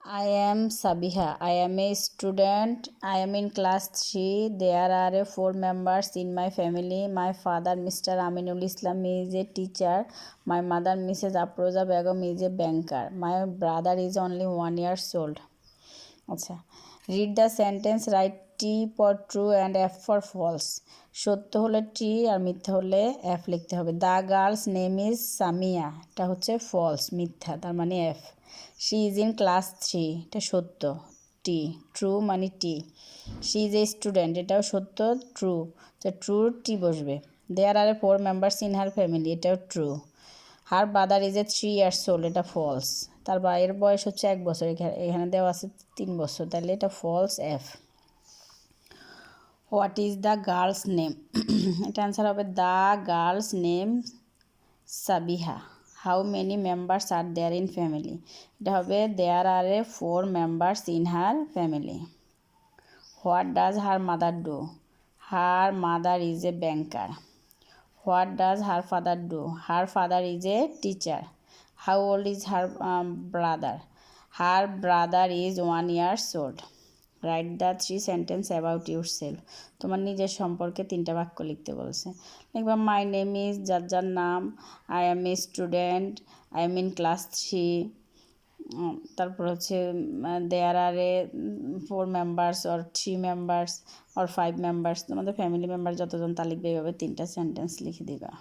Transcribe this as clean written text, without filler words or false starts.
I am Sabiha. I am a student. I am in class 3. There are four members in my family. My father, Mr. Aminul Islam, is a teacher. My mother, Mrs. Afroza Begum, is a banker. My brother is only 1 year old. আচ্ছা, read the sentence, write T for true and F for false. সত্য হলে T আর মিথ্যা হলে F লিখতে হবে। The girl's name is Samia, এটা হচ্ছে ফলস, মিথ্যা, তার মানে F. She is in class 3, এটা সত্য, টি। ট্রু মানে T. She is a student, এটাও সত্য, ট্রু, তো ট্রু টি বসবে। There are 4 members in her family, এটাও true. Her brother is a 3 years old, এটা ফলস। তার এর বয়স হচ্ছে 1 বছর, এখানে দেওয়া আছে 3 বছর, তাহলে এটা false, F. What is the girl's name, এটা অ্যান্সার হবে the girl's name Sabiha. How many members are there in family, এটা হবে there are 4 members in her family. What does her mother do, her mother is a banker. What does her father do? Her father is a teacher. How old is her brother? Her brother is 1 year old. Write the 3 sentences about yourself. তোমার নিজের সম্পর্কে 3টা বাক্য লিখতে বলছে। লিখবা my name is, যার যার নাম। I M a student, I am in class 3। তারপর হচ্ছে দেয়ার are 4 members or 3 members or 5 members, তোমাদের ফ্যামিলি মেম্বার যতজন তা লিখবে, এইভাবে 3টা সেন্টেন্স লিখে দিবা।